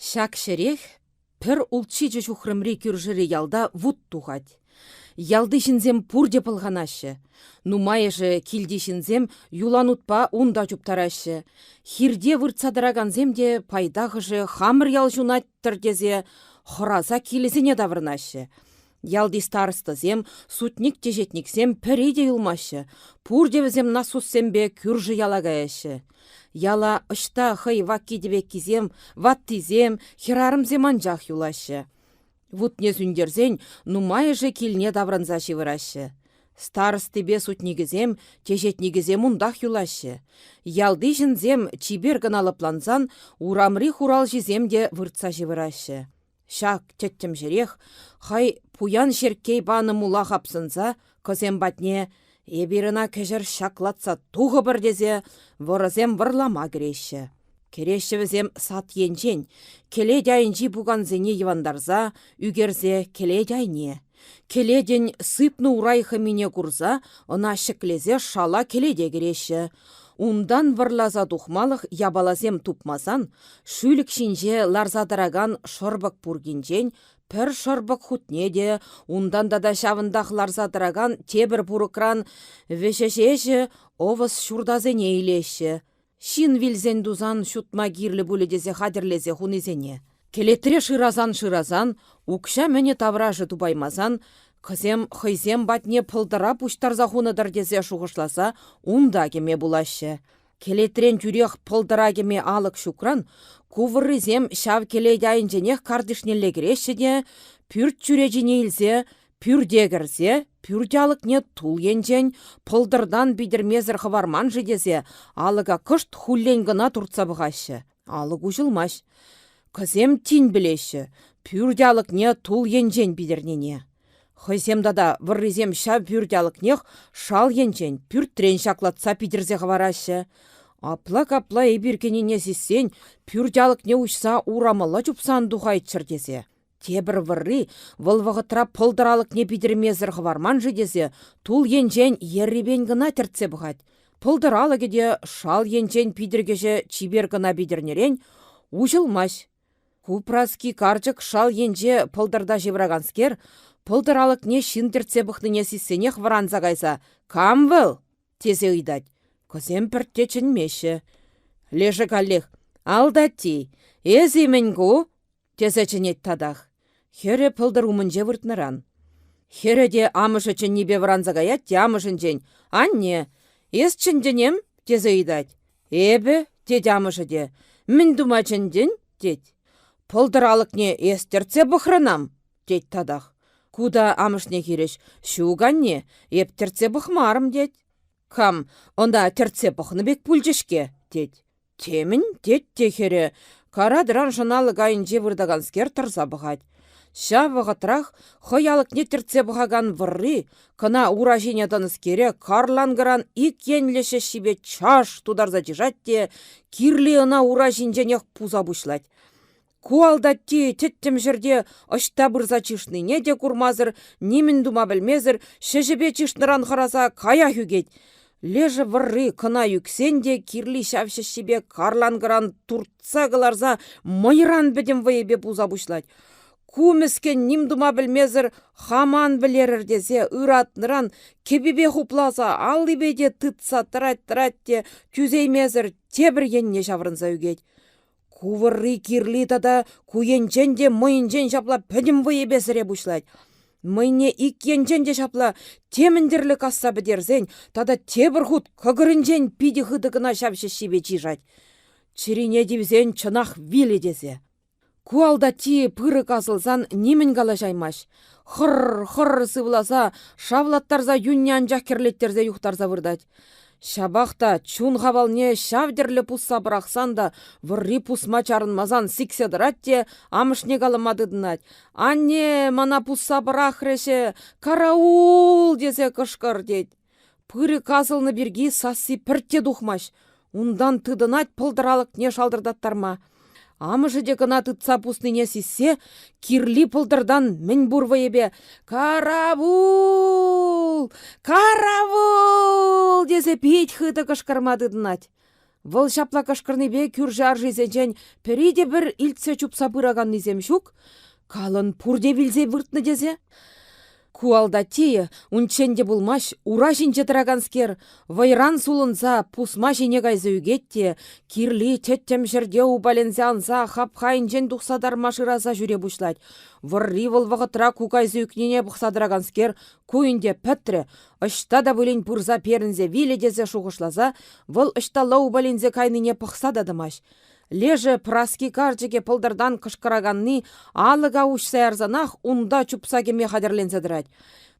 Шак шерех, пір улчичы чухрымри күржірі ялда вуд туғад. Ялды шинзем пурде пылғанашы. Нумайыжы килди шинзем юланутпа унда жуптарашы. Хирде выртсадыраган земде пайдағыжы хамыр ял жунаттыр дезе хораза килізіне давырнашы. Ялды старысты зем, сутник тежетниксем піреде юлмашы. Пурде візем насуссембе күржі ялагаяшы. Яла ышта хый вакки дебеккизем, ваттизем, хирарымзем анжақ юлашы. Вутне зүндерзен нумайыжы килне давранза шивырашы. Старыстыбе сутнигізем, тежетнигізем ундах юлашы. Ялды жінзем чибер гыналыпланзан, урамри хурал жізем де выртса шивырашы. Шак теттім жерех, хай пуян шеркей баны мула хапсынса, көзем батне, ебіріна кәжір шаклатса туғы бірдезе, вырызем вырлама кереші. Кереші візем сат енчен, келе дайынжи буған зене евандарза, үгерзе келе дайне. Келеден сыпны урайхы мине курза, она шеклезе шала келеде кереші. Ундан вăрласа тухмалық ябалазем тупмасан, шүлік шинже ларзадыраган шырбық пургинчен, пір шырбық хутнеде, ундан да шавындақ ларзадыраган тебір пурыкран вешешеші овыз шурдазене илеші. Шин вилзен дузан шутма кирлі буледезе хадірлезе хунезене. Келетре шыразан, укша мәне тавражы тубаймазан, кызем хыйзем батне пылдыра пуштарза хуныдыр дезе шуғышласа, унда кеме булашы. Келетрен жүрек пылдыра кеме алық шукран, кувыррызем шав келе дайынженех кардышнелле кереші де, пүрт жүрежіне илзе, пүрде кірзе, пүрдялық не тул енжен, пылдырдан бидірмезір хыварман жедезе, алыға кышт хуллен гына туртса бұғашы. Алыг ұжылмаш. Кызем тин білеші, пүрдялық не тул енжен бидірнене. Хызем дада выррызем ша пүрдялық нех шал енжен, пүрттрен шаклатса бидірзе хыварашы. Апла-капла ебіркеніне сесен, пүрдялық не ұшса урамыла жупсан дұғайтшыр дезе. Тебір вырри, вылвығытра пылдыралық не бидірмезір хыварман жедезе, тул енжен ерребен гына тіртсе бұғад. Пылдыралы кеде шал енжен бидіргеже чибер гына бидірнерен, ұжылмаш. Купраски карчык шал енже пылдырда жевраганскер, пылдыралық не шиндіртсе бұқтыне сесенех варанза кайса. Кам выл? Тезе ұйдад. Көзем піртте чынмеші. Леші каллех. Алдатти. Эзі менгу? Тезе чынет тадах. Хере пылдыр умынже выртныран. Хере де амышы чыннебе варанза каят, те амышын жен. Анне, ес чынженем? Тезе ұйдад. Эбі, дед амышы де. Мін дума чынжен? Дед. Пылдыралық не естерце бұхрынам? Дед тадах. Куда амышне кереш? Шуганне, ептерце бұхмарым, дед. Кам, онда терце бұхны бек пүлжешке, дед. Темін, дед текере. Карадыран жыналы гайынже вырдаганскер тұрза бұғад. Ша вғытрах, хоялық не терце бұғаган вырри, кына ураженедан іскере карлангыран ик енлеше шибе чаш тударза жижатте, кирлі ына ураженженех пуза бұшлад. Куалдатти теттім жерде ашта бұрза чишны неде курмазыр, немін дума білмезір, шешебе чишныран қараса кая хүгет. Лежі вырри кына юксенде кирлі шавшешебе карлангыран туртса кыларза майран бідім вайебе пуза бұшлад. Куміскен ним дума білмезір хаман білерір дезе ыратныран кебебе хупласа аллибеде тытса тырат-тыратте күзеймезір тебір енне шаврынса үгет. Кувырри кирли тада куенчен де мойынчен шапла пәдім вайебесіре бұшлад. Мыйне икенчен де шапла теміндерлі касса бідерзен, тада тебір худ көгірінчен пиді хыдығына шапшы шибе чижад. Чирине дивзен чынақ вилі дезе. Куалда ти пыры казылзан немін кала жаймаш. Хыр сывласа, шавлаттарза юнне анжақ керлеттерзе юхтарза вырдад. Шабақта чун хавалне шавдерлі пусса бірақсан да вырри пусма чарынмазан сикседіратте амышне калымадыдынат. Анне мана пусса бірақ реше караул десе кышқыр дед. Пыры казылны бірге сасси піртте духмаш. Ундан тыдынат пылдыралық не шалдырдаттарма. Амыжы де гына тытса пусныне сиссе, кирли пылдырдан мін бурвайебе «Каравул! Каравул!» десе пейт хыты кышкармады дынать. Вăл çапла кышкырнипе кюрже аржисенчен периде бір илтсе чупса пыраган низем çук, калын пурде вилсе выртнă тесе. Куалда тие, унченде булмаш, ура çинче тăраганскер, вайран сулынса, пусма çине кайса үгетте, кирли теттем çрде упаленсе анса, хап-хайнчен тухсадармашыраса жүре бушлать. Вырри вăл вăхытра кукайса үкнене пăхсадыраганскер, куйнде пәттре, ышта да бөлен пырса перінзе виле тесе шухышласа, вăл ышта лаубаленсе кайнине пăхсададымаш. Леже праски карчыке пылдырдан кышкыраганны алыга ушса ярзанах унда чупса кеме хадерленсе дырать.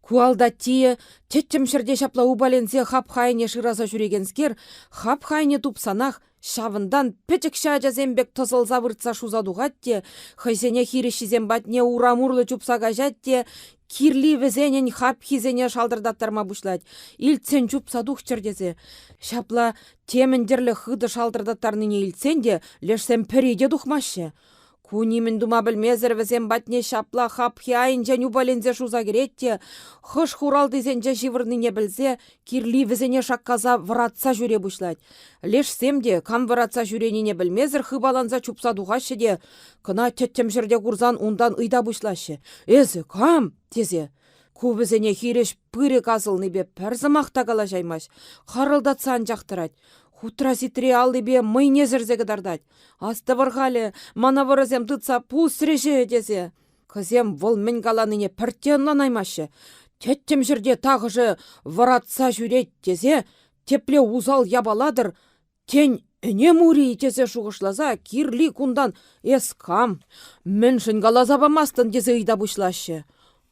Куалда тие, тетчем шырде шапла убаленсе хап-хайне шыраса жүрегенскер, хап-хайне тупсанах шавындан печек шажазембек тысылса выртса шузадуғатте, хайсене хирішізем батне урамурлы чупса кажатте, кирли візенен хап-хизене шалдырдаттарма бушлать. Илтсен чупса дух чердезе. Шапла темендерлі хыды шалдырдаттарныне илтсенде, лешсем переде духмашы. Кунимін дума білмезір візен батне шапла хап-хи айынчен убалензе шуза керетте, хыш хуралдызенче живырныне білзе, кирли візене шакказа вратса жүре бушлать. Лешсемде кам вратса жүренине білмезір хыбаланса чупса духашы де, кына теттем жерде курзан ундан ыйда бушлашы. Эзі, кам? Тезе. Кубізене хиреш пыры казылныбе пәрзімақта кала жаймаш, харылдатсан жақтырать. Хутра ситре аллыбе мыйне зірзегі дардать. Асты варғалі, мана варызем тытса пус реше десе. Кызем вол мен каланыне пірттенлан аймашы. Теттем жерде тағыжы варатса жүрет десе, тепле узал ябаладыр, тен әне мури десе шуғышлаза, кирли кундан эскам. Міншін калаза бамастын десе ыйда бушлашы.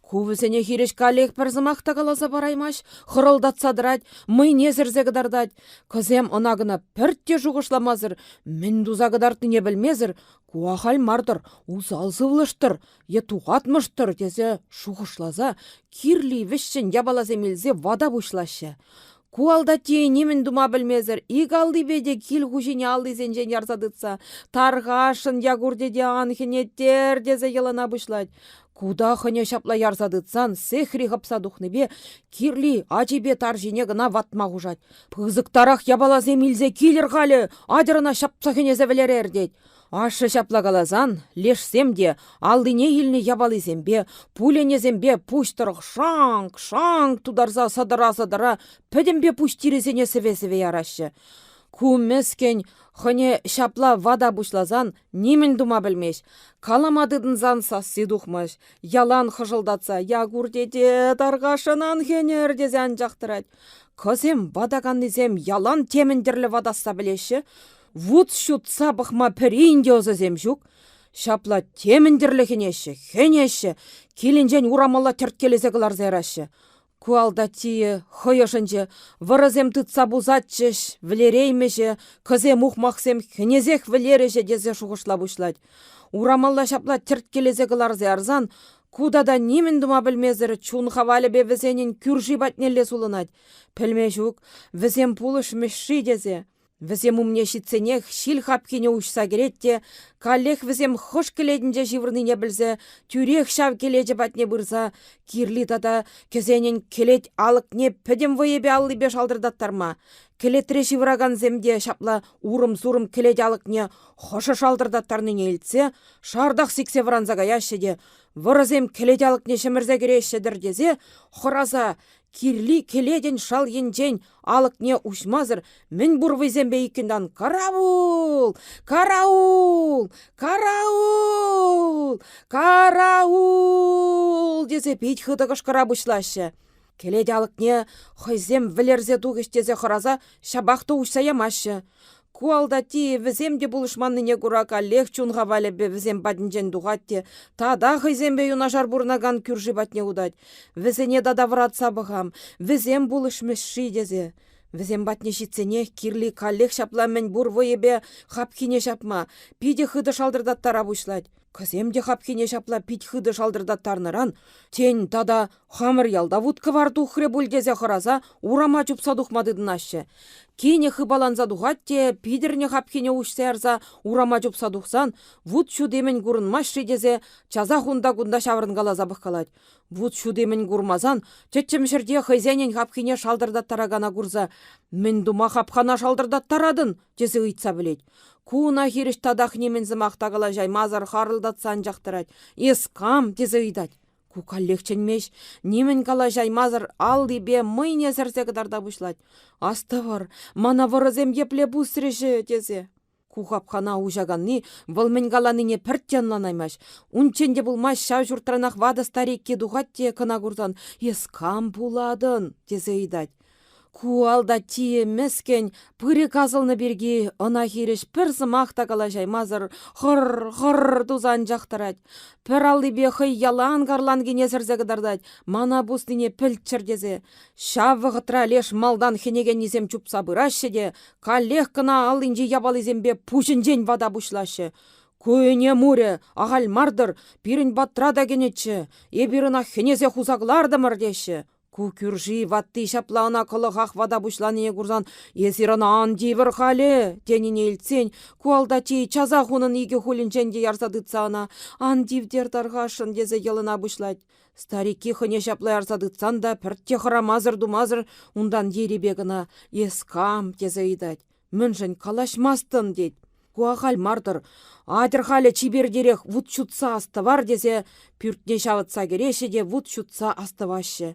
Кувысене хиреш калех пәрзімақта каласа бараймаш, хырылдатса дырать, мыйне зірзегі дардать. Кызем онагына піртте жуғышламазыр, мен дузагыдартыне білмезір, куахал мардыр, узал сывлыштыр, етуғатмыштыр, десе шуғышлаза, кирли вішшін ябалаземелзе вада бушлашы. Куалда тейнемін дума білмезір, ик алды беде кил хушине алды зенжен ярзадытса, тарғашын ягурдеде анхенеттер дезе елана бушлать. Куда хыне шапла ярзадытсан, сехри хапсадухныбе, кирли ачибе таржине гына ватма хужать. Пызыктарах ябалазем илзе килер халі, адырына шапса хенезе білер эрдеть. Ашы шапла калазан, лешсемде, алдыне илні ябалызембе, пуленезембе пуштырық шанг тударза садыра, пөдембе пуштирезене севе-севе ярашы. Кумескен хыне шапла вада бушлазан, немен дума білмеш. Каламадыдынзан сасси духмаш. Ялан хыжылдатса, ягурдеде тарғашынан хенердезен жақтырать. Кызем вадаганнызем ялан темендерлі вадасса білеші. Вуд шутса бұқма пірейінде озызем жүк. Шапла темендерлі хенеші, келінжен урамала терткелезе қылар зайрашы. Куалда тие, хойышынче, вырызем тытса бузатчыш, влереймеше, кызем ухмақсем хенезех влереше дезе шуғышла бушлать. Урамалла шапла терткелезе кыларзе арзан, кудада немен дума білмезір чун хавалі бе візенен күржи батнелле сулынать. Пілме жүк, візем пулыш мешши дезе. Візем умне шитсенех шил хапкене ушса керетте, калех візем хош келедінже живырныне білзе, тюрех шав кележе батне бұрза, кирли тата кезенен келет алықне пөдем войебе аллыбе шалдырдаттарма. Келетре живыраган земде шапла урым-сурым келет алықне хошы шалдырдаттарны елтсе, шардақ сиксе вранзага яшеде, вырызем келет алықне шымырзе керешедір дезе, хораза, кирли келеден шал енжен алықне ушмазыр, мен бұрвызембе икендан караул, караул, караул, караул дезе пейт хыдығыш карабышлашы. Келеде алықне хойзем вілерзе туғыштезе хораза шабақты ушсаямашы. Куалда ти віземде бұлышманныне күрака лех чунға валебе візем бадынжен дуғатте, тада хызембе юнашар бурнаган күржі батне удать. Візене дада вратса бұғам, візем бұлышмышши дезе. Візем батне шитсене кирли калех шапла мен бур войебе хапхине шапма, пиде хыды шалдырдаттара бушлать. Кыземде хапхине шапла пить хыды шалдырдаттарныран, тень тада хамыр ялда вудка варду хре бульдезе хараза урама чупса духмадыдынашы. Кене хыбаланза духатте, пидерне хапхине ушсерза урама чупса духсан, вуд шудемен гурынмаш шидезе, чаза хунда-гунда шаврынғала забыққалад. Вуд шудемен гурмазан, четчемшірде хызянен хапхине шалдырдаттарагана гурза, мен дума хапхана шалдырдаттарадын, жезе ұйтса білет. Куна хириш тадах немензі мақтағыла жай мазар харылдатсан жақтырад. Ескам тезе үйдад. Ку каллехченмеш, немен кала жай мазар алды бе мыйне сәрсе кадарда бұшлад. Асты var, мана вырызем епле бұсыреші тезе. Ку хапхана ужаганны, вылмен галаныне пірттенланаймаш. Унченде бұлмаш шау жұртранақ вады старекке дұғатте кына күрдан. Ескам буладын тезе үйдад. Ку алда тие мескен пыры казылны берге ына хиреш пір зымақта кала жаймазыр хыр дузан жақтырад. Пір алды бе хый ялан гарлан генезірзе кыдардад. Мана бұстыне пілтчір дезе. Шавы ғытра леш малдан хенеген незем чупса бұрашы де. Калех кына алынжи ябалызембе пушынжен вада бұшлашы. Көйне мұре, ағал мардыр, пирін батрада генетші. Ебіріна хенезе хузаглардымыр деші. Ку күржи ватты шаплана кылығақ вада бұшланыне күрзан, есірана андивір қалы, теніне үлтсен, ку алдачи чаза хунын иге хулінченде ярсадытсана, андивдер тарғашын дезе елына бұшлайды. Старики хыне шаплай ярсадытсан да, піртте хырамазыр думазыр, ундан еребегіна, ескам дезе үйдад. Мүншін калашмастын дед. Ку ағал мардыр, адыр халі чибердерек вуд шутса астывар дезе, пүртне шавытса кереші де вуд шутса астывашы.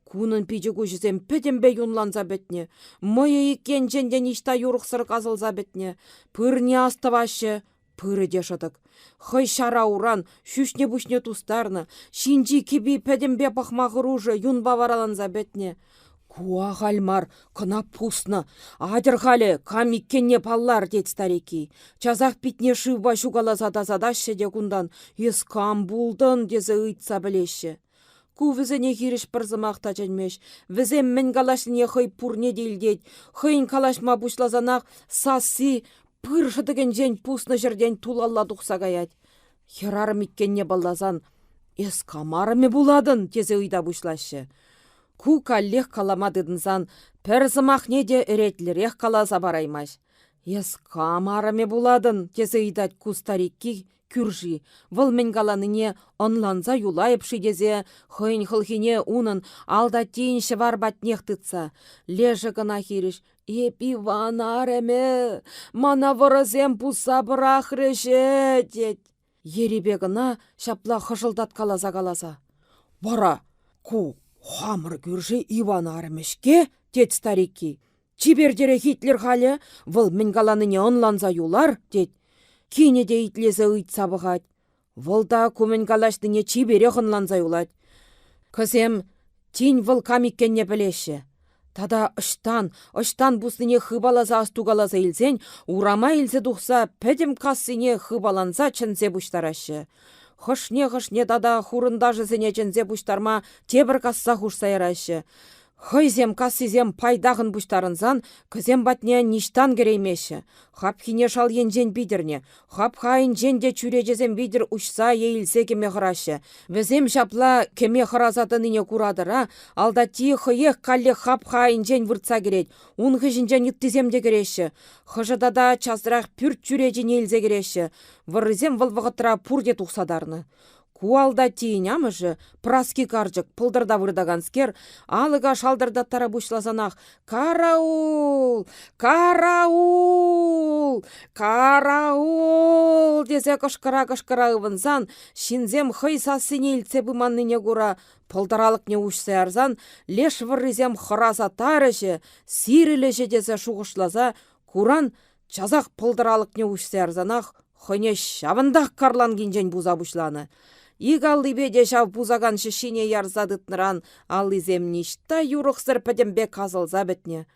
Кунын пиджі күшізем пөтембе юнланза бетне. Мойы икен женден ишта юрықсыр қазылза бетне. Пырне астывашы, пыры дешадық. Хой шара уран, шүшне бүшне тустарны. Шинжи киби пөтембе пахмағыр уже юн бавараланза бетне. Куа ғалмар, кына пусны. Адыр ғалі, кам иккенне паллар, дед стареки. Чазақ бітне шывба шугалазада-задашы де күндан. Ескам булдын, дезе ұйтса білеші. Ку візіне хириш пырзымақта жәнмеш. Візем мен калашыне хый пурне дейлдет. Хыйн калашма бұшлазанақ сасы пыр шыдыген жән пусны жерден тулалла тұқса гаят. Херарым иккенне баллазан. Ескамарыме буладын, тезе ұйда бұшлашы. Ку каллех каламадыдынсан пірзымақ неде үретлерек каласа бараймаш. Ескамарыме буладын, тезе ұйдат ку старикки күржи. Выл мен галаныне онланза юлайып шидезе, хыйн хылхине унын алда тейінші бар батнех тытса. Лежі гына хириш, еп Иван ареме, мана вырызем пуса бірахрыше, дед. Еребе гына шапла хышылдат каласа. Бара, ку хамыр күржи Иван аремешке, дед старики. Чибердері Хитлер халі, выл мен галаныне онланза юлар, дед. Кине де итлезе ұйтса бұғад. Волда көмен калаштыне чибере ғынланзай улад. Кызем, тин выл камиккенне білеші. Тада ұштан бұстыне хыбалаза астугалаза илзен, урама илзе дұқса пәдім кассыне хыбаланза чынзе бұштарашы. Хышне тада хурында жызыне чынзе бұштарма тебір касса хушса ярашы. Хыйзем кассызем пайдағын бұштарынзан, кызем батне ништан кереймеші. Хапхине шал енжен бидерне, хапхайын женде чүрежезем бидер ұшса ейлсе кеме ғырашы. Візем шапла кеме ғыразатыныне курадыра, алда ти хыех калле хапхайын жен выртса керет, унғы жінжен үттіземде кереші. Хыжыдада чаздырақ пүрт чүрежен ейлзе кереші. Вырызем вылвығытыра пурде тұқсадарны. Куалда тиінямыжы, праски каржык пылдырда вырдаганскер, алыға шалдырдаттара бұшлазанақ. Караул! Караул! Караул! Дезе кышкыра ывынзан, шинзем хый сасыне илтсе бұманныне күра, пылдыралық не ұшсы арзан, леш выррызем хыраза тарыжы, сирілежі дезе шуғышлаза, куран чазақ пылдыралық не ұшсы арзанақ, хыне шавындақ карлан гинжен буза бұшланы. Игалды беде жав бузаган шишине ярзадытныран, аллизем ништа юрықсыр пәдембе казылза бітне.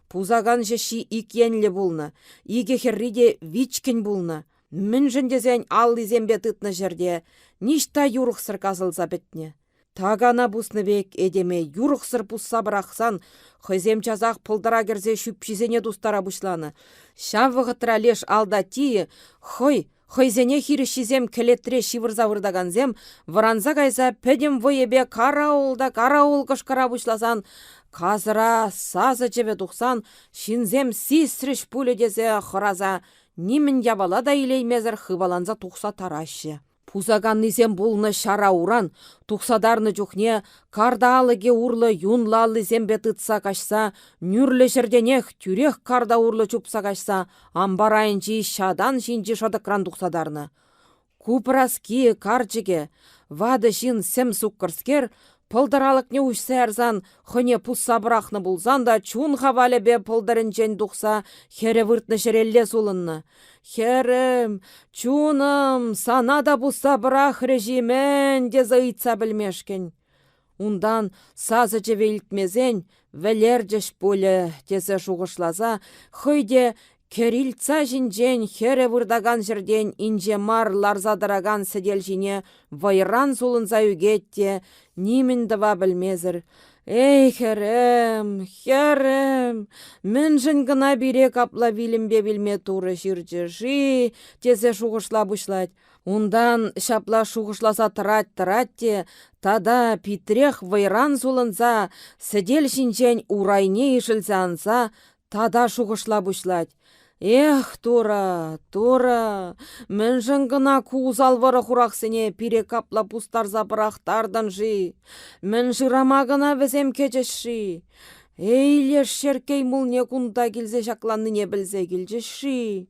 Пузаган жеши икенлі булны, иге херриде вичкен булны. Мін жіндезен аллизембе тытны жерде, ништа юрықсыр казылза бітне. Тагана бусны-бек эдеме юрықсыр пусса бірақсан, хызем чазақ пылдыра керзе шүпшізене дустара бұшланы. Шавығытыра леш алда тие, хой, Хойзене хирішізем келеттіре шивырза вырдаганзем, варанза кайса пәдем войебе караул кышкара бұшласан, казыра сазы жебе тұқсан, шинзем систріш пулі дезе хораза, нимін ябала да илеймезір хыбаланза тұқса тарашы. Пузаганнызем бұлны шара уран, тұқсадарны жүхне, кардалыге урлы юнлалы зембе тытса кашса, нүрлі жерденех тюрех карда урлы чупса кашса, амбарайынчи шадан жинжи шадыкран тұқсадарны. Купраски карчыге, вады жин сем суккырскер, пылдыралық не ұшса әрзан, хыне пұсса бірақны бұлзан да, чун хавалі бе пылдырын жен дұқса, хері выртны жерелле зулынны. Херім, чуным, сана да бұсса бірақ режимен де зайытса білмешкен. Ундан сазы жеве илтмезен, вәлер жеш болы тезе жуғышлаза, хыйде керилца жинжен хері вырдаган жерден инже мар ларзадыраган седел жине вайран зулынза үгетте, нимін дыва білмезір. Эй, херем, мен жын гына бире капла вилімбе білме туры жиржі жи, тезе шуғышла бұшлать. Ундан шапла шуғышласа тырать-тыратте, тада питрех вайран зулынза, седел жинжен урайне ишілзанса, тада шуғышла бұшлать. Эх, тура, мен жын гына куызалвары хурақсыне пире капла пустарза бірақтардан жи. Мен жырама гына візем кечешши. Эйлеш шеркей мұлне күнда келзе жақланны не білзе келжешши.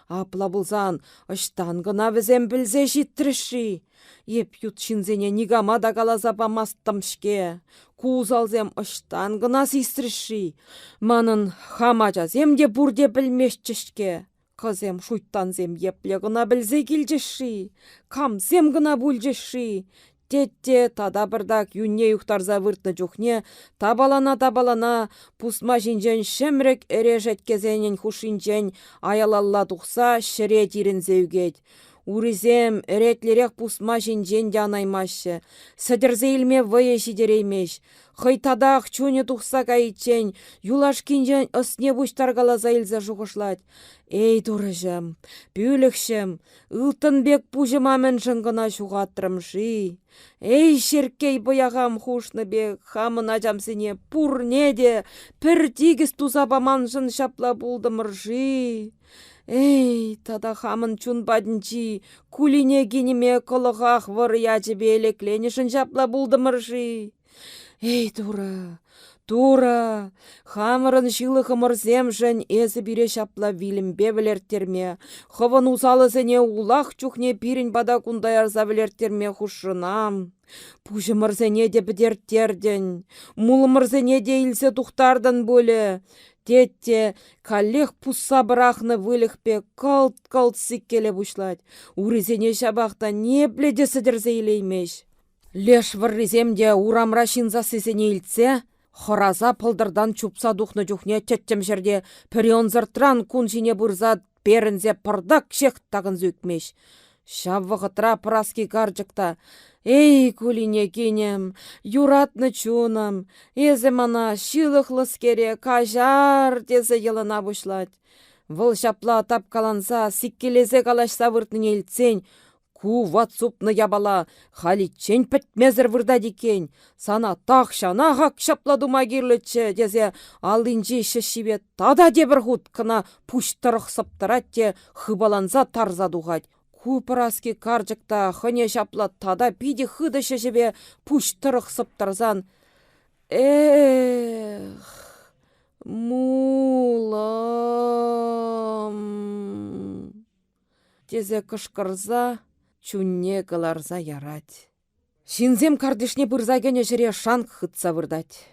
Апла бұлзан, ыштан гына візем білзе життірішши. Еп ют шинзене нигама да калаза бамастымшке. Кузалзем ыштан гына систірішши. Манын хамажазем де бұрде білмешчішке. Қызем шуйттанзем епле гына білзе келжешши. Камзем гына бүлжешши. Тетте тада бірдак юнне юқтарза выртны жүхне, табалана, пусма жинжен шемрек эре жеткезенен хушинжен аялалла тұқса шыре тирінзеугет. Урызем эретлерек пусма жинжен дянаймашы, сәдірзейлме вые жидереймеш. Хайтадақ чуне тұқса кайчен, юлашкинжен осне бұштаргалаза илза жұғышлать. Эй, дұрыжым, бүлікшім, ұлтынбек пұжымамен жыңғына жуғаттырымши. Эй, шеркей бұяғам хушны бек, хамын ажамсыне пұр неде, пір тигіз тузабаман жын шапла бұлдымырши. Эй, тада хамын чун бадынчи, кулине генеме колығақ выр яжыбе элекленішін шапла бұлдымырши. Эй, тура, хамырын жылы хымырзем жын эзі бире шапла вилімбе білертерме, хывын узалызыне улақ чухне пирін бада кундай арза білертерме хушынам. Пужымырзыне де бідертерден, мулымырзыне де илсе тухтардан бөлі. Тетте, калех пусса бірақны вылықпе қалт сиккеле бұшлать. Урызене шабақта не бледе сідірзейлеймеш. Леш выррыземде урамра шинза сізіне илтсе, хораза пылдырдан чупса духны жүхне теттем жерде перионзыртран кун жіне бұрза перінзе пырдак шех тағын зөкмеш. Шаввығытра праски каржықта. Эй, кулине кенем, юратны чунам, езе мана шилықлыс кере кажар тезе елына бұшлать. Выл шапла тапкаланса, сиккелезе калашса выртын елтсен, ку ватсупны ябала, халитчен пәтмезір вырда декен. Сана тақшана хак шапла дума кирлітші, дезе алынжи шешібе тада дебір худ кына пуштырық сыптыратте хыбаланса тарза дуғать. Купыраски каржықта хыне шапла тада пиде хыды шешебе пуштырық сыптырзан. Эх, мулам. Тезе кышкырза, чунне кыларза ярать. Шинзем кардышне бұрзагене жіре шанг хытса вырдать.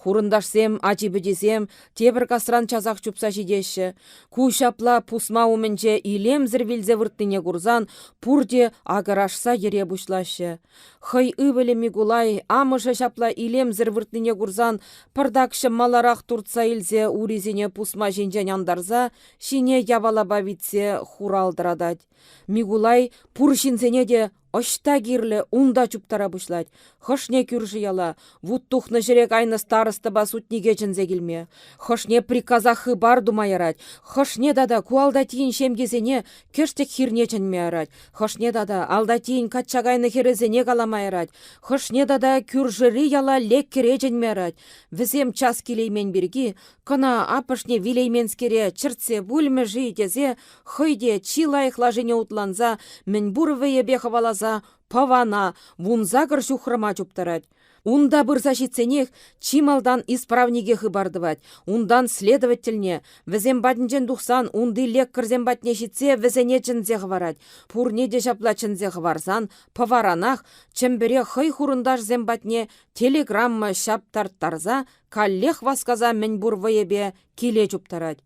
Хурындашсем, ачибедесем, тебір касран чазақ чупса жидеші. Кушапла пусма уменче илем зірвілзе вырттыне курзан, пурде агарашса ере бұшлашы. Хай ывелі Мигулай, амышы шапла илем зір вырттыне курзан, пырдакшы маларақ туртса илзе уризіне пусма женжен андарза, шине ябала бавитсе хуралдырадать. Мигулай пур шинзене де Ошта кирлі унда чуптара бұшлать. Хошне күржі яла, вуд тухны жүрек айны старысты басутниге жінзе келме. Хошне приказахы бар думайарать. Хошне дада куалда тиін шемгезене кештек хирне чынме арать. Хошне дада алда тиін катчагайны херезене каламайарать. Хошне дада күржірі яла лек кере жынме арать. Візем час келеймен біргі, кына апышне вилейменскере чыртсе бульмі жийтезе, хойде чилайықла жіне утланза, мен бұрвы ебе хавалаза, павана, вунзагыр шухрыма чуптарать. Унда бір защитсенех чималдан исправниге хыбардывать. Ундан следовательне, візем бадынчен духсан, унды лек кірзем батне житсе, візене чынзе хварать. Пурне де жапла чынзе хварсан, паваранах, чембере хый хурындаш зембатне телеграмма шаптарттарза, каллех васказа мен бурвайебе келе чуптарать.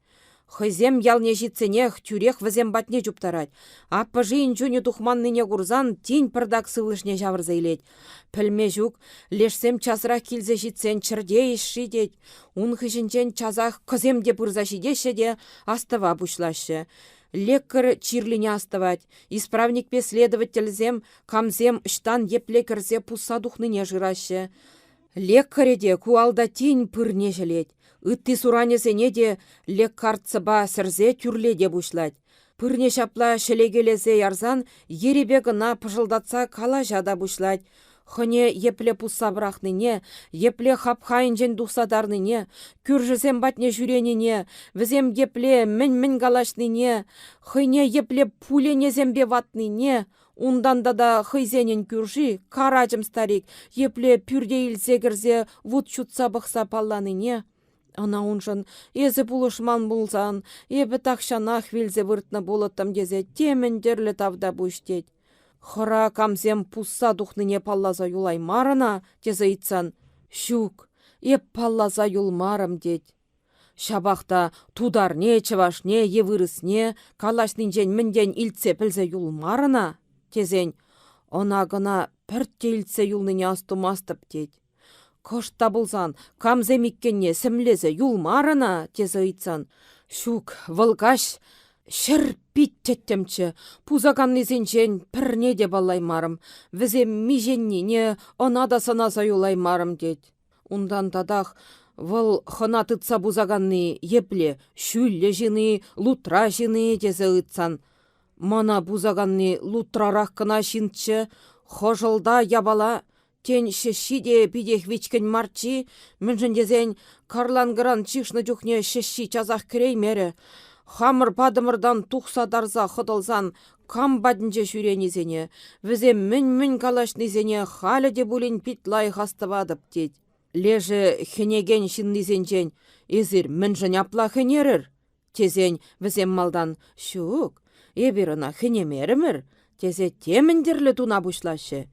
Хызем ялне житсенех тюрех візем батне чуптарать. Аппа жиын чуне тухманныне курзан тень пырдак сывлышне жавырза илет. Пілме жук, лешсем часырақ келзе житсен чырде ишши дет. Ун хышынчен чазах кыземде пырза шидеше де астава бушлашы. Леккір чирлине астывать. Исправник пе следовательзем камзем штан епле кірзе пусса духныне жырашы. Леккіреде куалда тень пырне желет. Ытты суранесене де леккартсыба сірзе тюрледе бушлать. Пырне шапла шелегелезе ярзан еребе гына пыжылдатса кала жада бушлать. Хыне епле пусса брахныне, епле хапхайынжен духсадарныне, күржізем батне жүреніне, візем епле мін галашныне, хыне епле пуленезембе ватныне, ундан да хыйзенен күржи, каражым старик, епле пюрде илсегірзе вуд чутса бұқса палланыне. Ана уншын, езі бұлышман бұлзан, ебі тақшанах вилзе выртны болыттым дезе темендерлі тавда бұштет. Хыра камзем пусса духныне паллаза юлай марына, тезе итсан. Шук, еп паллаза юлмарым дед. Шабақта тударне, чывашне, евырысне, калашнинжен мінден илтсе пілзе юлмарына, тезен. Она гына піртте илтсе юлныне астумастып дед. Кошта бұлзан, камземиккенне сімлезе юлмарына, тезе итсан. Шук, вылгаш, шыр биттеттемчі, пузаганнезенчен пірне де балаймарым, візем миженнене она да санаса юлаймарым дед. Ундан тадах, выл хына тытса бузаганны епле, шүлле жины, лутра жины дезе ытсан. Мана бузаганны лутрарах кына шинтчі, хожылда ябала, тен шешшиде бидех вичкен марчи, мүнжін дезен карлангыран чишны жүхне шешши чазах креймері. Хамыр падымырдан тухса дарза хыдылзан кам бадынче шүренезене, візем мін калашнезене халі де бұлін питлай хастывадып дед. Лежі хенеген шиннезенчен, езір мінжін апла хенерір. Тезен візем малдан, шук, ебіріна хенемерімір, тезе теміндерлі туна бұшлашы.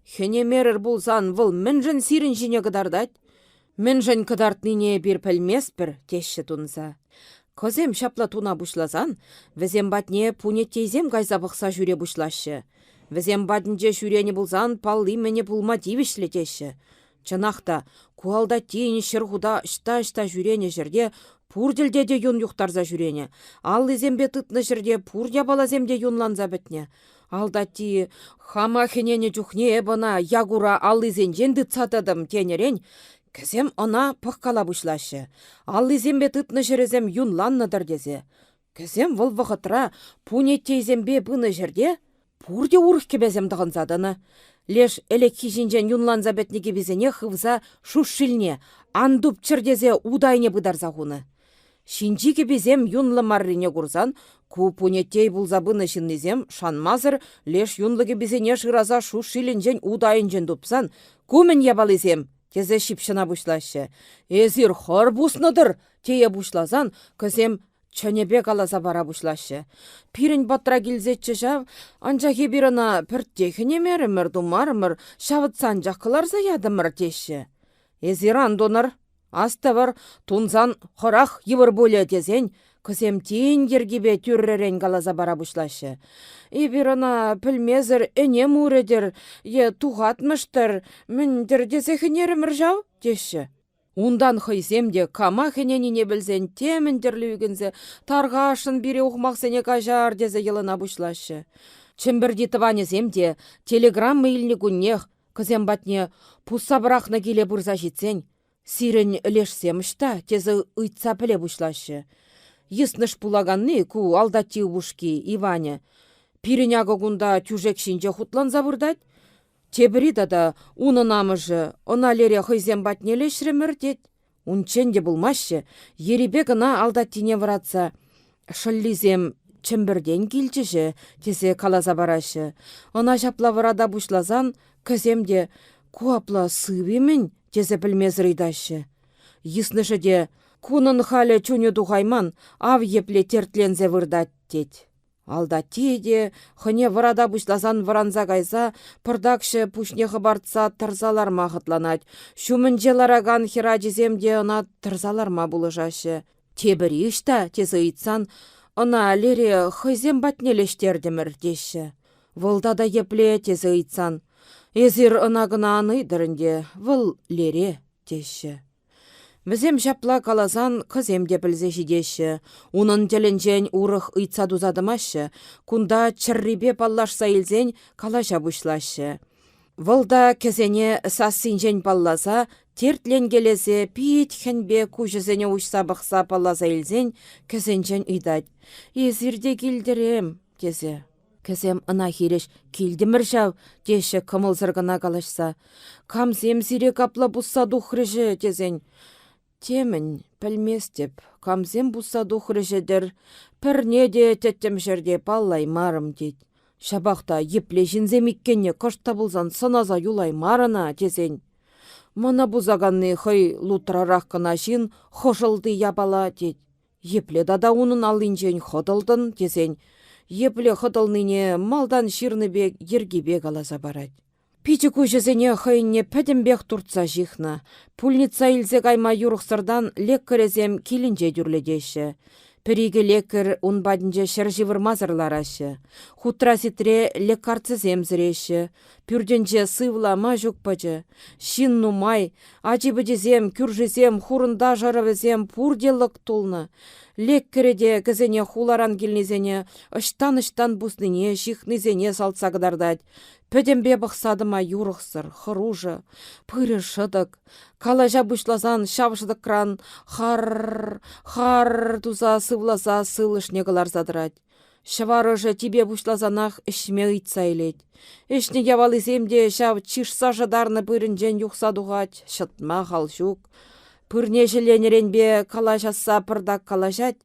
Хенемерір бұлзан выл мінжін сирін жіне кыдардать. Мінжін кыдартныне бір пілмеспір, тешші тунса. Козем шапла туна бушлазан, візем батне пунеттейзем гайза бұқса жүре бушлашы. Візем батнже жүрені бұлзан палли мене пулма дивішлі теші. Чынақта, куалда тейіні шырғуда ішта жүрені жерде пурділде де юн юқтарза жүрені. Ал изембе тытны жерде пурдя балаземде юнланза бітне. Алда ти хама хенені жүхне эбана ягура ал изенжен дытсатыдым тенерен, кізем она пыққала бұшлашы. Ал изембе тытны жерезем юнланныдыр дезе. Кізем выл вғытра пунеттейзембе бұны жерде пурде урық кебезем дығынзадыны. Леш элекки жинжен юнланза бетнеге безене хывза шушшилне, андуп чырдезе удайне бұдарза ғуны. Шинчике безем юнлы маррине курзан, ку пунеттей бұлзабыны шиннезем шанмазыр, леш юнлыге безене шыраза шушшиленжен удайынжен дупсан, кумен ябалызем, тезе шипшына бұшлашы. Эзір хор бұсныдыр, тее бұшлазан, кізем чөнебе каласа бара бұшлашы. Пирін баттыра келзетші жав, анжа хебіріна пірттехіне мерімір думарымыр, шавытсан жаққыларза ядымыр теші. Эзір андоныр, астывыр, тунзан хорах евір бөлі тезен, кізем тейін ергебе түрререн каласа бара бұшлашы. Ебіріна пілмезір әнем үредір, е туғатмыштыр, міндір дезехінерімір жау теші. Ундан хыйземде кама хененине білзен теміндерлі үгінзе, тарғашын бире ұқмақсене кажар дезе елына бұшлашы. Чемберди тыванезем де телеграмма илні күннех, кызем батне пуссабырахна келе бұрза жетсен. Сирен лешсемшта тезі ұйтса піле бұшлашы. Йысныш пулаганны ку алдатти бушки Иваня. Пиреняғы күнда тюжекшінже хутланза бұрдать. Тебірі дада уны намыжы, оналере хызем батне лешремір дед. Унченде булмашы, еребе гына алдаттине вратса. Шыллизем чемберден келчіші, тесе калаза барашы. Она жапла варада бушлазан, кіземде куапла сывемен, тесе білмез рыдашы. Йыснышы де, кунын халі чуне духайман, ав епле тертлензе вырдат дед. Алдатти де, хыне варада бушлазан варанза кайса, пырдакшы пушне хыбартса тырзаларма хытланать. Шумынже лараган хера жеземде она тырзаларма булыжашы. Тебірі ішта, тезі ыйтсан, она лере хызем батнелештердемір деші. Вылда да епле тезі ыйтсан. Эзір ына гына аныйдырынде, выл лере деші. Візем жапла калазан кыземде білзе жидеші. Унын теленжен урых ыйтса дузадымашы, кунда чыррибе паллашса илзен калаша бушлашы. Вылда кезене сассинжен палласа, тертлен келесе пит хенбе кужызене ұшса бақса палласа илзен кезенжен үйдад. Езірде келдірем, дезе. Кезем ына хиреш келдімір жау, деші кымылзыргына калашса. Камзем зире капла бұсса дұхрыжы, дезен. Темін, пілмес деп, камзем бұсса дұхрыжыдыр, пірне де теттім жерде паллай марым дед. Шабақта епле жінземіккенне кышта бұлзан сыназа юлай марына, дезен. Мына бұзаганны хый лутрарақ кына жин хошылды ябала дед. Епле дада унын алынжен ходылдын, дезен. Епле ходылныне малдан ширныбек ергебек аласа барад. Пичі көжізіне хыйне пәдімбек туртса жихна. Пульница илзе кайма юрықсырдан леккірезем келінже дүрледеші. Піриге леккір унбадынже шыржывырмазырларашы. Хутра ситре лекарцызем зіреші. Пүрденже сывлама жүкпачы. Шин нумай, ажибыдезем, күржізем, хурында жарывызем пурделік тулны. Леккіреде кізене хуларан келнезене, ыштан бұсныне, шихнызене салцагдардад. Пөдембе бұқсадыма юрықсыр, хыружы, пыры шыдық. Калажа бұшлазан шавшыдық кран, хар туза сывлаза сылышне кылар задырад. Шыварыжы тебе бұшлазанақ ішме ұйтса елет. Ішне явалыземде шав чишса жадарны пырынжен юқса дұғат, шытма қалшук. Пырне жиленеренбе калашаса пырдак калашат,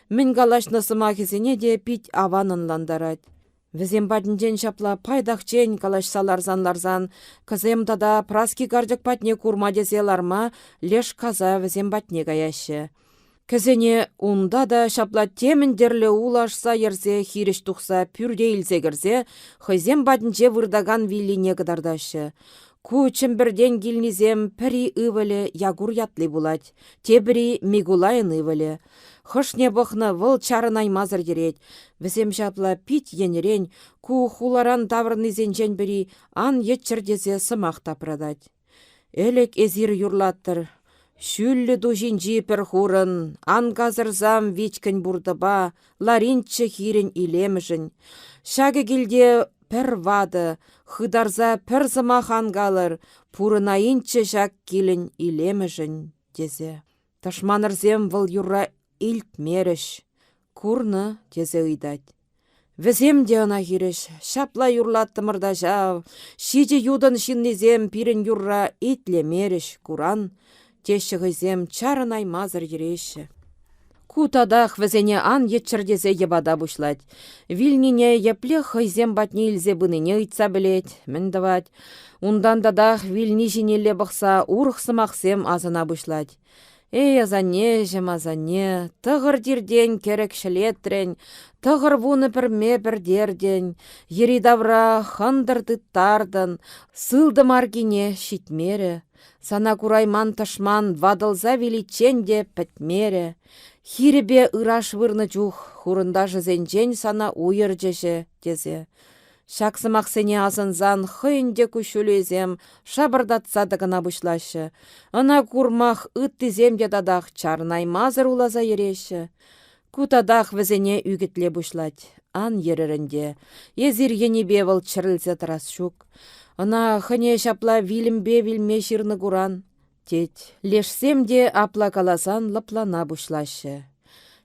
мен калашнысыма кезене де пить аванын ландарад. Візем бадынжен шапла пайдақчен калашсаларзан-ларзан, кызем тада праски гаржық патне курма дезеларма леш каза візем батне гаяшы. Кезене унда да шапла теміндерлі улашса ерзе хиреш тұқса пүрде илзе кірзе, хызем бадынже вырдаган вилине кыдардашы. Кучым бірден келнізем пірі ывылі ягур ятлы булать, тебірі мигулайын ывылі. Хышне бұқны выл чарын аймазыр дерет. Візем жапла пит енерен, ку хуларан таврнызен жен бірі ан етчірдезе сымақ тапрадать. Элек эзир юрлаттыр. Шүллі дужинжи пір хурын, ан газырзам вечкін бұрдыба, ларинчы хирін илемжін. Шағы келде пір вады, хыдарза пір зымахан галыр, пурынайынчы жак келін илемжін, дезе. Ташманырзем выл юрра илтмеріш. Курны, дезе ыйдать. Візем де ана хиреш, шапла юрлаттымырда жав, шиде юдын шиннезем пирін юрра итлемеріш, куран, теші ғызем чарын аймазыр ереші. Кутадах візене ан етчірдезе ебада бұшлать. Вильнине епле хызем батне илзе бұныне ұйтса білет, міндавать. Ундан дадах вильни жинелі бұқса урықсымақсем азына бұшлать. Эй, азане, жем азане, тығыр дерден керек шілетрен, тығыр вуны пірме бірдерден, ері давра хындырды тардын, сылды маргине шитмері, сана курайман ташман вадылза величенде пәтмері, хиребе ыраш вырны жух, хурында жызенжен сана уйыр жеше, дезе. Шақсымақсене азынзан хыйынде күшілезем, шабырдатса дығына бұшлашы. Ана курмақ үттіземде дадақ чарнай мазыр улаза ереші. Кутадақ візене үгітле бұшлать. ан ерерінде. Езір енебе вăл чӹррелсе тырас çук. Ына хăне çапла вилімбе вилме çирнă куран. Тет, лешсем де апла каласан лăплана пуçлаççы.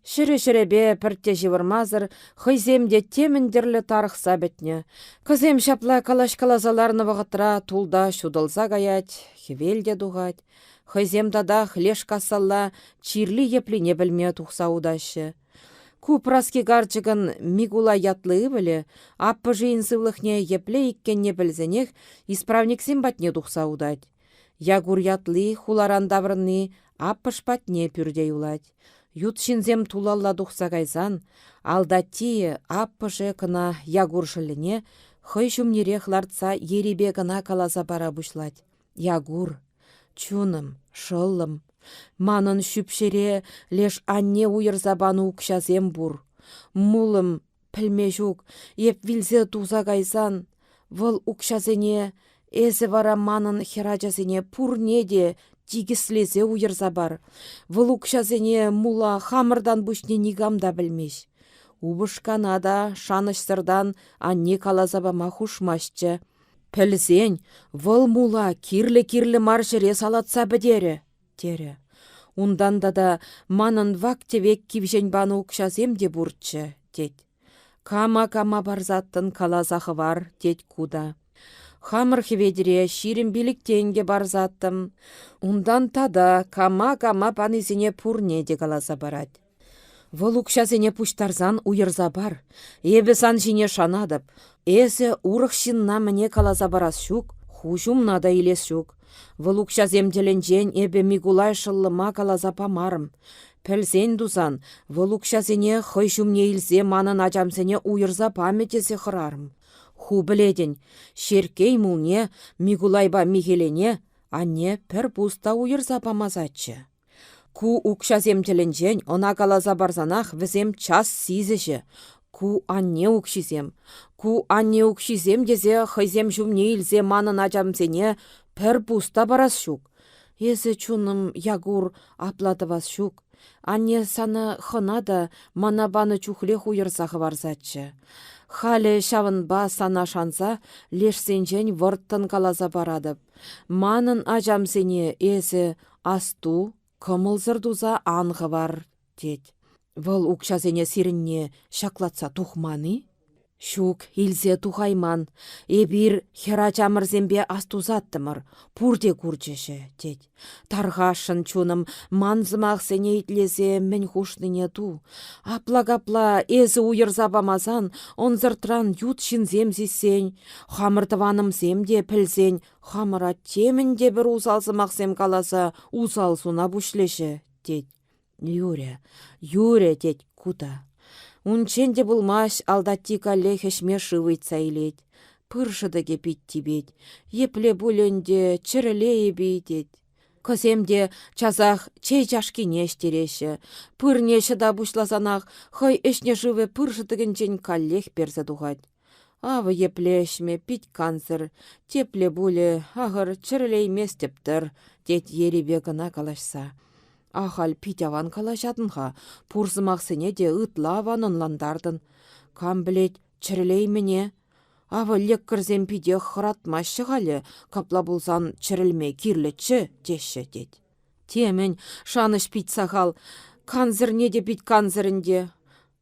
Шӹре-шӹрепе пӹртте живырмазыр, хăйсемде темендерлі тарықса бітне. Кызем çапла калаш-каласаларны вăхытра тулда çутăлса каять, хевелде тухать. Хăйсем тадах леш кассалла чирли еплине білме тухса удаççы. Ку праски гарчыгын Микула ятлы білі, аппы жиын сывлыхне епле иккенне білзенех исправниксем батне тухса удать. Ягур ятлы хуларан даврынны аппыш патне пюрде юлать. Ют шинзем тулалла тухса кайсан, алдатти аппыше кына ягур шыліне хăй çумнирех лартса еребе кына каласа пара бушлать. Ягур, чуным, шыллым. Манын шүпшере леш анне уйырса бану укшасем бур. Мулым, пілме жук, еп вилсе туза кайсан. Вăл укшасене, эсі вара манын херачасене пурне де тигіслесе уйырса бар. Вăл укшасене мула хамырдан бушне нигамда білмеш. Убышкана да шанышсырдан анне каласабама хушмашчы. Пілсен, вăл мула кирлі-кирлі маршыре салатса бідері. Тере. Ундан да манын вактевек кивжен бану укшасем де бурччы, тет. Кама-кама барзаттын каласахы бар, тет куда. Хамыр хеведере ширим биліктенге барзаттым. Ундан тада кама-кама панызіне пурне де каласа барад. Вăл укшасене пуштарзан уйырса бар. Эбі сан жіне шанадып. Эсі урық шинна міне каласа барас шук, хужумна да илес шук. Вăл укшасем теленчен эбе Микулай шыллыма каласа памарым. Пӹлсен тусан, вăл укшасене хăй çумне илсе манын ачамсене уйырса памятесе хырарым. Ху біледен, шеркей мулне, Микулайба Михелене, анне пір пуста уйырса памазатчы. Ку укшасем теленчен ына каласа барсанах візем час сизеші. Ку анне укшисем. Ку анне укшисем десе хăйсем çумне илсе манын ачамсене пір пуста барас шук. Есі чуным ягур аплатывас шук. Анне саны хына мана баны чухле хуйырсахы барзатчы. Халі шавынба сана шанса лешсенчен вұрттын каласа барадып. Манын ачамсене есі асту, кымылзыр туза анғы бар, дед. Вăл укшасене сирінне шаклатса тухманы? Шук илсе тухайман, эбир хера чамырзембе астузаттымыр, пурде курчеше, дед. Тарғашын чуным манзымақсене итлесе мен хушныне ту. Апла-капла эзі уйырса бамасан, онзыртран ют шинзем зисен, хамыртыванымсем де пілсен, хамыра темінде бір усалсымақсем каласа усалсуна бушлеше, дед. Юре, дед, кута. Унченде булмаш алдатти калле хешме шывыйтса илет. Пыршыдыге питти бет. Епле бүленде чырыле ебейтет. Кыземде чазах чей чашкине штереші. Пырнеші да бушласанах хай эшне живе пыршыдыгенчен каллех перзе тухать. Авы еплешме пить канцер. Тепле буле ағыр чырыле местептір. Дед еребе гына калашса. Ахал питяван калашатынға, пурсымақсыне де ытла ванынландардын. Кам білет, чірілей мене. Авы леккірзен пиде хыратмашы ғалі, капла болсан чірілме кирлетші, деші дед. Темен, шаныш пит сағал, канзірне де пит канзірінде.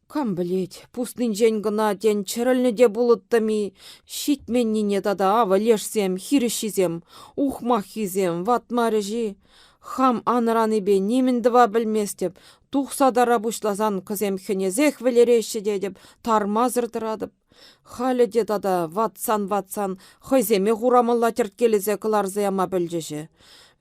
Кам білет, пустын жен гына ден чірілні де бұлыттыми. Шитменніне дада авы лешсем, хирішізем, ухмахизем, ватмарыжи. Хам аныраны бе неміндіва білместеп, тухсадара бушлазан кызем хенезех вілереші дедіп, тармазырдырадып. Халі де дада ватсан, хойземе ғурамылла терткелізе кыларзаяма білжеші.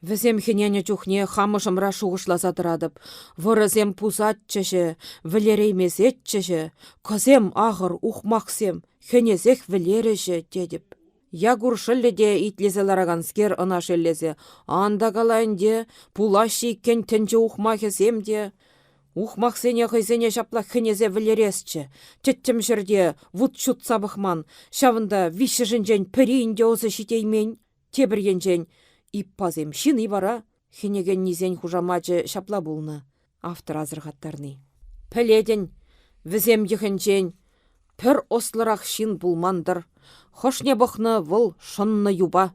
Візем хенене чухне хамышымра шуғышлазадырадып, вырызем пузатчышы, вілереймес етчышы, кызем ағыр ухмақсем, хенезех вілереші дедіп. Ягур шылледе итлезелараганскер ына шеллезе. Анда калайынде, пулаши иккен тінчі ухмахесемде. Ухмахсене хызене жапла хынезе вілересчі. Теттім жерде вуд чут сабықман. Шавында виші жінжен пірейінде осы шитеймен. Тебірген жен. Иппазем шын бара. Хенеген низен хужамачы шапла булны. Автор азырғаттарны. Піледен, візем ехінжен. Пір ослырақ шин булмандыр. Хошне бұхны вұл шынны юба.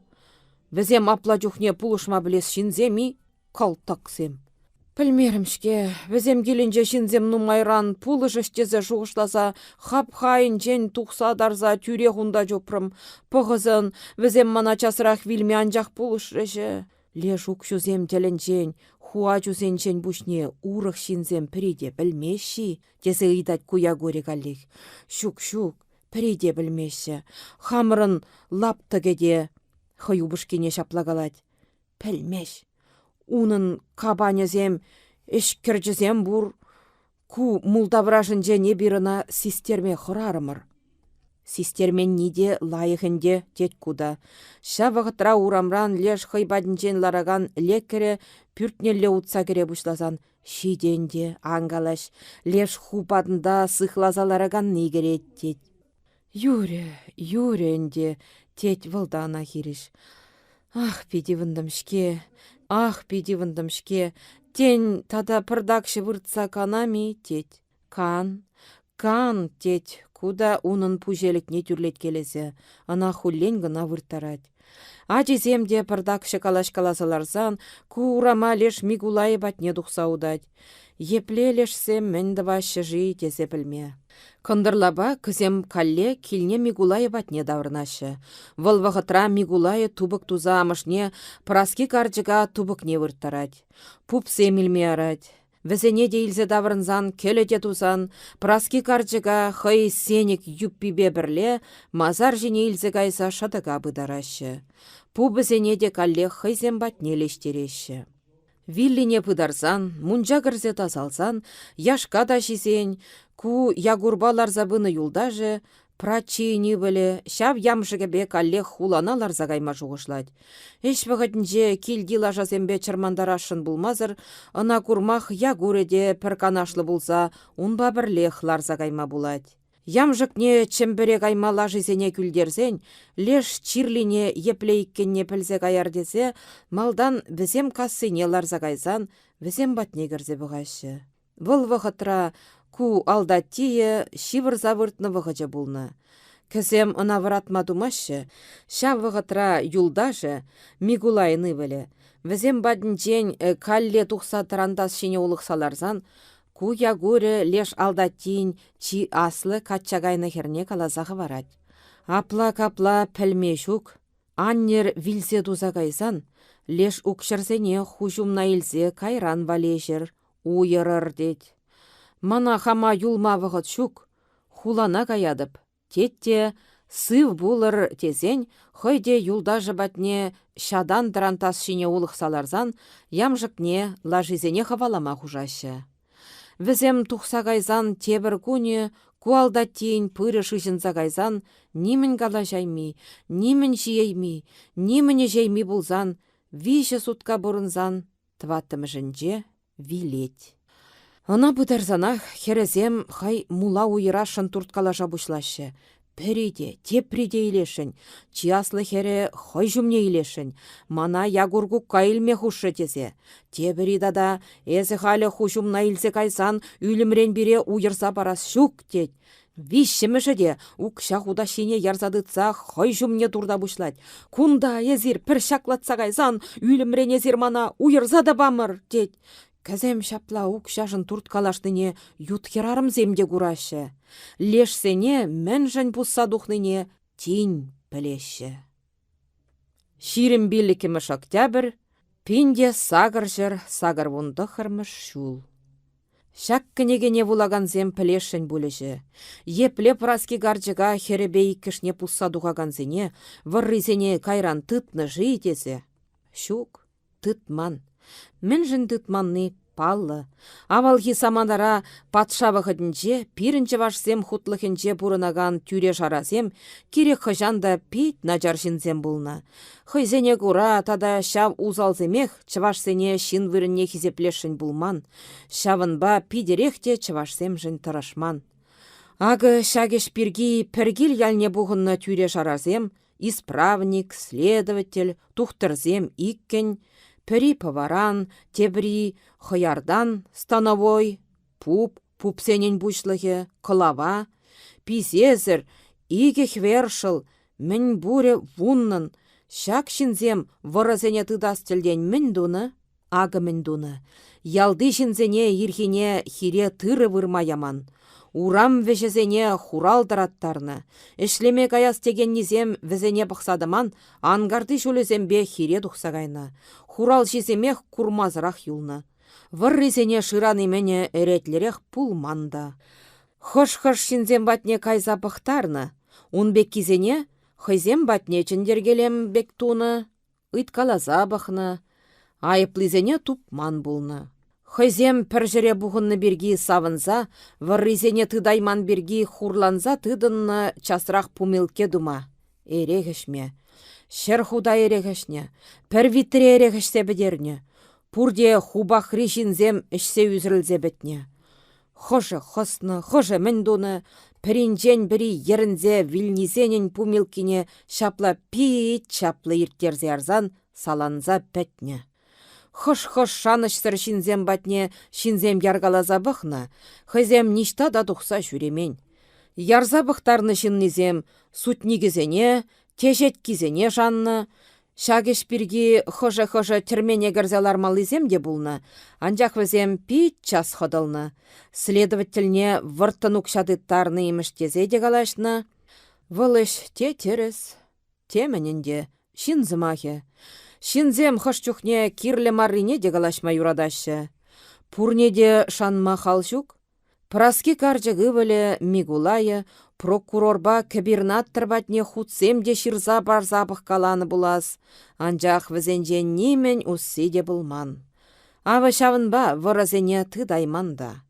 Візем апла жүхне пулышма білес шинземи, калтақсем. Пілмерімшке, візем келінже шинзем нумайран пулыш іштезе жуғышласа, хап-хайын жен тұқса дарза тюре ғунда жопрым. Пұғызын, візем мана часырақ вилме анжақ пулыш режі. Ле жук жүзем телін жен, хуа жүзен жен бұшне урық шинзем піреде білмеші, десе ұйдат куя көре каллих. Шук-шук, піреде білмеші, хамырын лаптығеде, хойубышкене шаплагалать. Пілмеш, унын кабанезем, ішкіржізем бұр, ку мулдавражын жене біріна систерме хұрарымыр. Систермен ниде лайығынде тет куда. Ша вғытра урамран леш хыйбадынчен лараган леккері пүртнелле утса кере бұшлазан. Шиденде, аңгалаш, леш хупадында сықлазалараган негерет тет. Юренде тет вылдана хириш. Ах, пидивындымшке, тен тада пырдакшы выртса канами тет. Кан тет. Куда унын пужелікне түрлет келесе, ана хуллен гына выртарать. Ачиземде пырдакшы калаш-каласаларсан, ку урама леш мигулай батне дұқса удать. Епле лешсем мінді башы жи тесе пілме. Кындырлаба кізем калле килне мигулай батне давырнашы. Выл вғытра мигулай тубык туза амышне праски карчыга тубыкне выртарать. Пупсе милме арать. Візене дейлзе давырынзан келете тузан, праски карчыга хый сенек юппибе бірле, мазар жіне илзе кайса шатыға бұдарашы. Пу бізене де калле хыйзем батне лештереші. Виллине пыдарсан, мунжа кірзе тазалсан, яшка да жизен, ку ягурбалар забыны юлдажы, прачини білі, шав ямшыгебе калле хуланалар загайма жуғышлать. Эш вғытінже килди лажазембе чырмандарашын булмазыр, ына курмах ягуреде пірканашлы булса, унба бірлех лар загайма булать. Ямжыкне чембере кайма лажизене күлдерзен, леш чирлине еплейккенне пілзе каярдезе, малдан візем кассыне лар загайзан, візем батне кірзе бұғашы. Вұл вғытра ку алдаттие шивыр завыртны вғычы булны. Кізем ына вратма думашы, ша вғытра юлдажы мигулайны білі. Візем бадынчен калле тұқса тарандас шине улықсаларзан, ку ягуры леш алдаттин чи аслы катчагайны херне калазағы варад. Апла-капла пілме шук, аннер вилсе тузагайзан, леш укшырсене хужумна илзе кайран валешер, уйырыр дед. Мана хама юлма вғыт шук, хулана каядып. Тетте сыв булыр тезен, хойде юлдажы батне шадан тарантас шине улықсаларзан, ямжыкне лажизене хавалама хужашы. Візем тухсагайзан тебір күні, куалдаттен пыры шышын загайзан, нимін гала жайми, нимін жиейми, ниміне жейми булзан, виші сутка бұрынзан, тваттым жінже вилет. Ана бұдарзанах херезем хай мула уйырашын турткалаша бұшлашы. Піреде, тепреде илешін, чияслы хере хай жүмне илешін, мана ягургу кайлме хушы тезе. Тебірі дада, әзі халі хушумна илсе кайсан, үлімрен бире уйырса барас шук дед. Вишшіміші де, ұқша худа шине ярзадытса хай жүмне турда бұшлать. Кунда езір пір шаклатса кайсан, үлімрен езір мана уйырса да бамыр дед. Кәзем шапла ұқшашын турткалаштыне ютхерарым земде күрашы. Лешсене мәнжін бұсса дұхныне тин білеші. Ширім білікіміш октябрь, пинде сагыр жыр, сагыр вұндықырмыш шул. Шак кінегене вулаган зем пілешін бөліші. Епле праски гарджыға херебей кішне бұсса дұғаган зене, варризене кайран тытны жийтесі. Шук, тытман. Мен жын тытманны паллы. Авалхи самандара патша вғыдынче, пирінче вашсем хутлықынче бұрынаган тюре жарасем, керек хыжанда пейт наджар жінзем бұлна. Хыйзене кура тада шав узалземех, чывашсене шин вырынне хизеплешін бұлман. Шавынба пидерехте чывашсем жын тұрашман. Ағы шагеш пирги піргіл ялне бұғынна тюре жарасем, исправник, следователь, тухтырзем иккен, піри поваран, тебри, хыярдан, становой, пупсенен бушлығы, кылава, пизезір, иге хвершыл, мін буре вуннын, шак шинзем вырызене тыдас тілден мін дуны, ағы мін дуны. Ялды шинзене ирхине хире тыры вырма яман. Урам вешезене хуралдыраттарны. Ішлеме каяс теген низем візене бұқсадыман, ангарды шөлезембе хире дұқсағайны. Хурал жеземех курмазырақ юлны. Выррезене шыраны мене әретлерек пулманда. Хош-хош шинзем батне кайза бұқтарны. Унбек кизене, хызем батне чіндергелем бек туны. Ыткалаза бұқны. Айыплызене тупман булны. Хызем піржіре бұғынны бергі савынза, варризене тыдайман бергі хурланза тыдынны часырақ пумилке дума. Эрегішме. Шер худа эрегішне. Пір витре эрегішсе бідерне. Пурде хубах ришинзем ішсе үзірілзе бітне. Хожы хосны, хожы міндуны, пірінжен бірі ерінзе вильнизенен пумилкіне шапла пит чаплы ирттерзе арзан саланза пәтне. Хош-хош шаныштыр шинзем батне, шинзем яргалаза бұқны, хызем ништа да тұқса жүремен. Ярза бұқтарны шиннезем, сутнигізене, тежет кизене жанны, шагеш бірге хожа-хожа тірмене гірзалар малызем де бұлны, анжақ візем пит час ходылны. Следовательне вұрттын ұқшадыттарны еміштезе де қалашны. Вылыш те терес, теменінде, шинзымахе. Шинзем хышчухне кирле маррине де галашма юрадашы. Пурнеде шанма халшук. Праски каржығы вілі Мигулайы, прокурорба кабирнаттыр батне хутсем де ширза бар запах каланы булас. Анжақ візенже немен уссы де булман. Ава шавынба вăрăсене тыдайманда.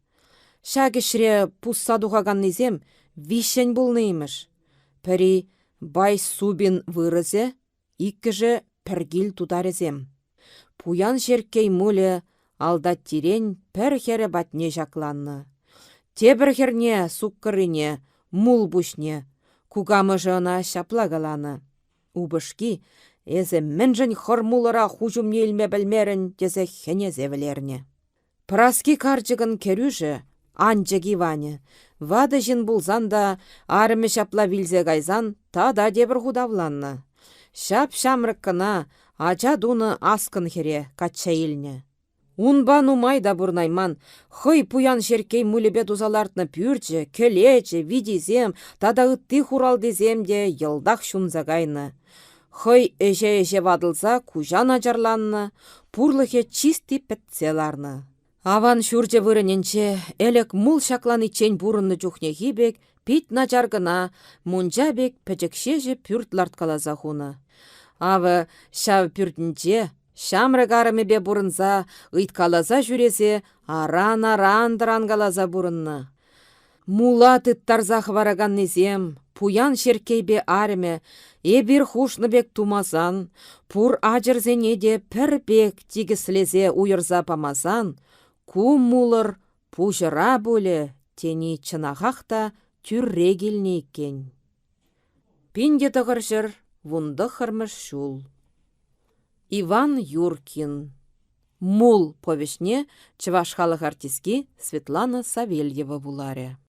Шагешре пуссадухаганнизем вишен булнымыш. Пӹри бай субин вырызе, иккіжі піргіл тударезем. Пуян жеркей мулі алда тирен пір хері батне жакланны. Тебір херне суккырыне, мул бушне, кугамы жына шаплагаланы. Убышки, эзі мінжін хормулыра хужумне илме білмерін дезе хене зевілерне. Праски карчыгын керюжі, анчыги ване. Вады жын булзанда арымы шапла вилзе гайзан, тада дебір худавланны. Шап шамрыккына, ача дуны аскын хере, кача илне. Унба нумай да бурнайман, хый пуян шеркей мулебе дузалартны пүрчі, келечі, видизем, тада ытты хуралдезем де йылдақ шунзагайны. Хый эже вадылса кужан ажарланны, пурлыхе чисти пәтселарны. Аван шурже вырыненче, элек мул шаклан ичен бурынны чухне хибек, пит начаргына, мунча бек пәчекшеже пүрт ларткалаза хуны. Авы шав пүртінче, шамры гарымебе бурынса, ыйткалаза жүрезе, аран-аран дырангалаза бурынны. Мула тыттарзах вараган незем, пуян шеркейбе арме, эбір хушныбек тумазан, пур ажырзене де пір бек тигіслезе уйырза памазан, кум мулыр пужыра бөлі, тени чынағақта түрре келіне екен. Пинде тұғыршыр, вунды қырмыш шул. Иван Юркин. Мул повешне чываш халық артистки Светлана Савельева буларе.